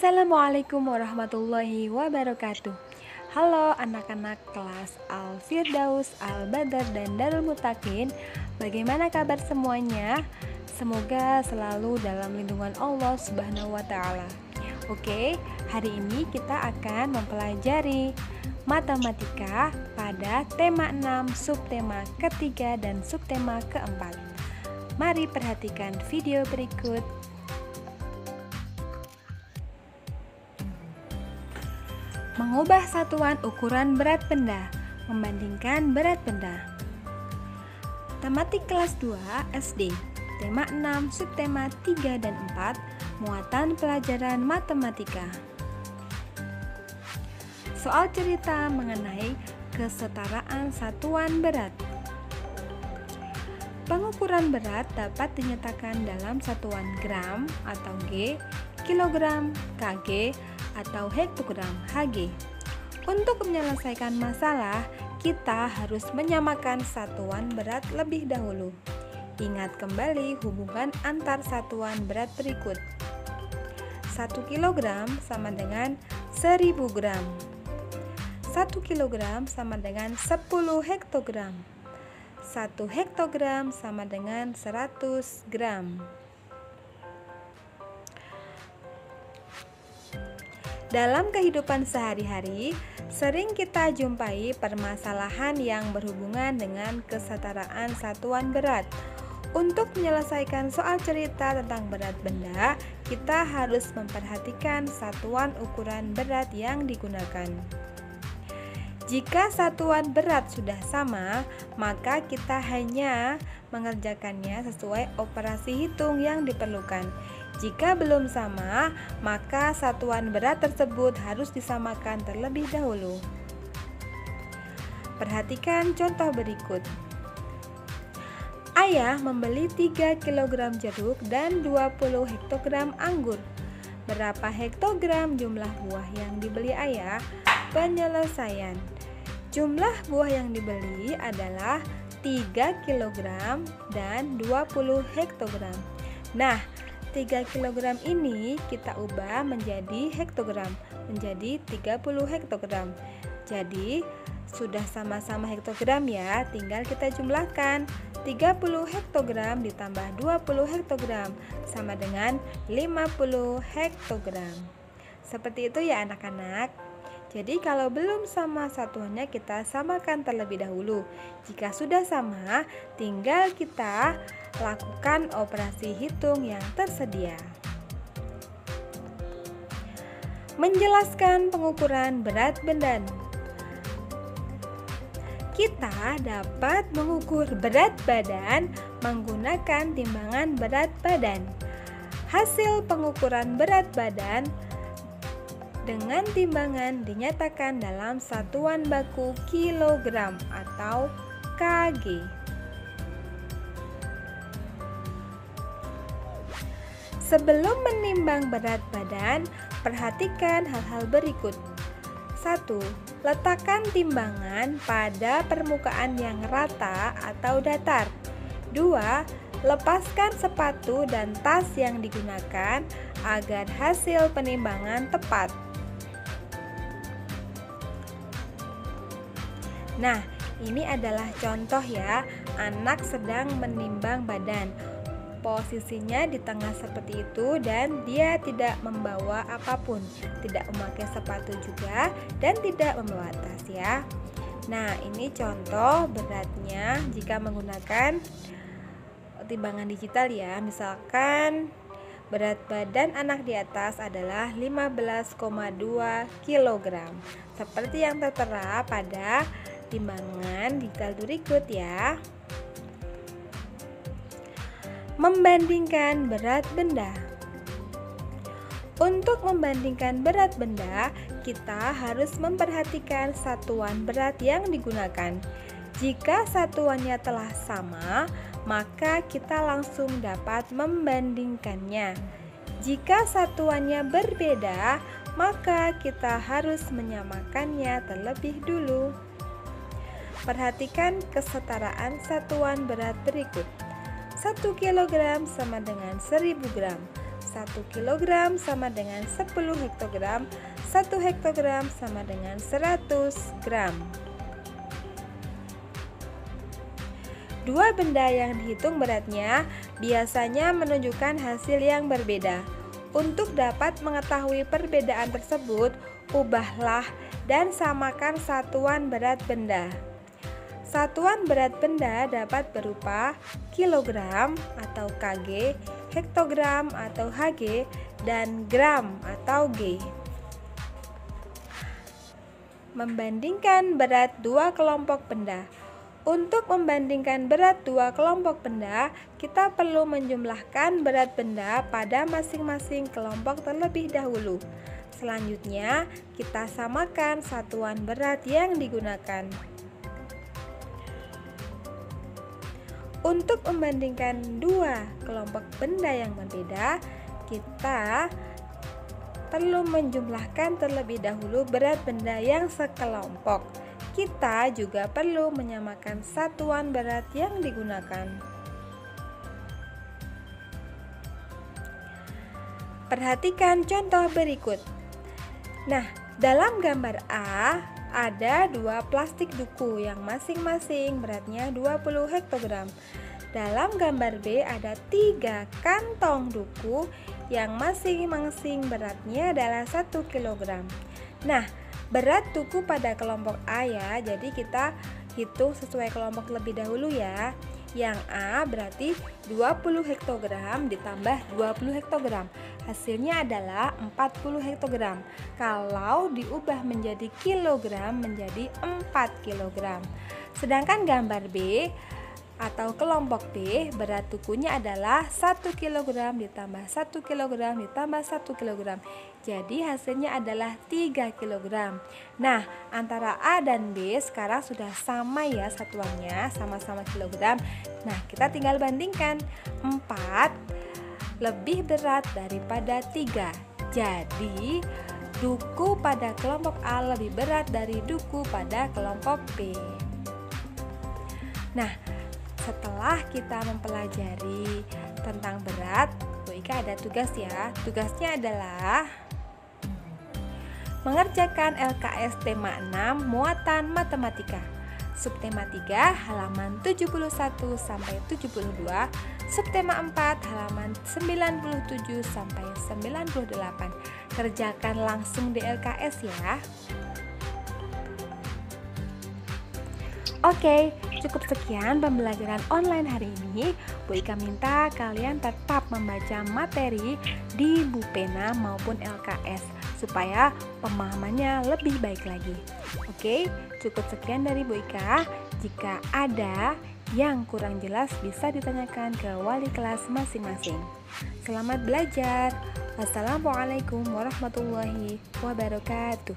Assalamualaikum warahmatullahi wabarakatuh. Halo anak-anak kelas Al-Firdaus, Al-Badar, dan Darul Mutakin. Bagaimana kabar semuanya? Semoga selalu dalam lindungan Allah Subhanahu wa Ta'ala. Oke, hari ini kita akan mempelajari matematika pada tema 6, subtema ketiga, dan subtema keempat. Mari perhatikan video berikut. Mengubah satuan ukuran berat benda, membandingkan berat benda. Tematik kelas 2 SD, tema 6, subtema 3 dan 4, muatan pelajaran matematika. Soal cerita mengenai kesetaraan satuan berat. Pengukuran berat dapat dinyatakan dalam satuan gram atau G, kilogram, kg, atau hektogram Hg. Untuk menyelesaikan masalah, kita harus menyamakan satuan berat lebih dahulu. Ingat kembali hubungan antar satuan berat berikut. 1 kg sama dengan 1000 gram. 1 kg sama dengan 10 hektogram. 1 hektogram sama dengan 100 gram. Dalam kehidupan sehari-hari, sering kita jumpai permasalahan yang berhubungan dengan kesetaraan satuan berat. Untuk menyelesaikan soal cerita tentang berat benda, kita harus memperhatikan satuan ukuran berat yang digunakan. Jika satuan berat sudah sama, maka kita hanya mengerjakannya sesuai operasi hitung yang diperlukan. Jika belum sama, maka satuan berat tersebut harus disamakan terlebih dahulu. Perhatikan contoh berikut. Ayah membeli 3 kg jeruk dan 20 hektogram anggur. Berapa hektogram jumlah buah yang dibeli ayah? Penyelesaian. Jumlah buah yang dibeli adalah 3 kg dan 20 hektogram. Nah, 3 kg ini kita ubah menjadi hektogram, menjadi 30 hektogram. Jadi, sudah sama-sama hektogram ya, tinggal kita jumlahkan. 30 hektogram ditambah 20 hektogram sama dengan 50 hektogram. Seperti itu ya anak-anak. Jadi kalau belum sama satuannya kita samakan terlebih dahulu. Jika sudah sama, tinggal kita lakukan operasi hitung yang tersedia. Menjelaskan pengukuran berat benda. Kita dapat mengukur berat badan menggunakan timbangan berat badan. Hasil pengukuran berat badan dengan timbangan dinyatakan dalam satuan baku kilogram atau kg. Sebelum menimbang berat badan, perhatikan hal-hal berikut. 1. Letakkan timbangan pada permukaan yang rata atau datar. 2. Lepaskan sepatu dan tas yang digunakan agar hasil penimbangan tepat. Nah, ini adalah contoh ya, anak sedang menimbang badan. Posisinya di tengah seperti itu dan dia tidak membawa apapun, tidak memakai sepatu juga dan tidak membawa tas ya. Nah, ini contoh beratnya jika menggunakan timbangan digital ya. Misalkan berat badan anak di atas adalah 15,2 kg. Seperti yang tertera pada timbangan digital berikut ya. Membandingkan berat benda. Untuk membandingkan berat benda, kita harus memperhatikan satuan berat yang digunakan. Jika satuannya telah sama, maka kita langsung dapat membandingkannya. Jika satuannya berbeda, maka kita harus menyamakannya terlebih dulu. Perhatikan kesetaraan satuan berat berikut. 1 kg sama dengan 1000 gram. 1 kilogram sama dengan 10 hektogram, 1 hektogram sama dengan 100 gram. Dua benda yang dihitung beratnya biasanya menunjukkan hasil yang berbeda. Untuk dapat mengetahui perbedaan tersebut, ubahlah dan samakan satuan berat benda. Satuan berat benda dapat berupa kilogram atau kg, hektogram atau hg, dan gram atau g. Membandingkan berat dua kelompok benda. Untuk membandingkan berat dua kelompok benda, kita perlu menjumlahkan berat benda pada masing-masing kelompok terlebih dahulu. Selanjutnya, kita samakan satuan berat yang digunakan. Untuk membandingkan dua kelompok benda yang berbeda, kita perlu menjumlahkan terlebih dahulu berat benda yang sekelompok. Kita juga perlu menyamakan satuan berat yang digunakan. Perhatikan contoh berikut. Nah, dalam gambar A ada dua plastik duku yang masing-masing beratnya 20 hektogram. Dalam gambar B ada 3 kantong duku yang masing-masing beratnya adalah 1 kilogram. Nah, berat duku pada kelompok A ya, jadi kita hitung sesuai kelompok lebih dahulu ya. Yang A berarti 20 hektogram ditambah 20 hektogram. Hasilnya adalah 40 hektogram. Kalau diubah menjadi kilogram menjadi 4 kilogram. Sedangkan gambar B atau kelompok B, berat dukunya adalah 1 kg ditambah 1 kg ditambah 1 kg. Jadi hasilnya adalah 3 kg. Nah, antara A dan B sekarang sudah sama ya satuannya, sama-sama kilogram. Nah, kita tinggal bandingkan. 4 lebih berat daripada 3. Jadi, duku pada kelompok A lebih berat dari duku pada kelompok B. Nah, setelah kita mempelajari tentang berat, Bu Ika ada tugas ya. Tugasnya adalah mengerjakan LKS tema 6 muatan matematika. Subtema 3 halaman 71 sampai 72, subtema 4 halaman 97 sampai 98. Kerjakan langsung di LKS ya. Oke, cukup sekian pembelajaran online hari ini. Bu Ika minta kalian tetap membaca materi di Bu Pena maupun LKS supaya pemahamannya lebih baik lagi. Oke, cukup sekian dari Bu Ika. Jika ada yang kurang jelas bisa ditanyakan ke wali kelas masing-masing. Selamat belajar. Wassalamualaikum warahmatullahi wabarakatuh.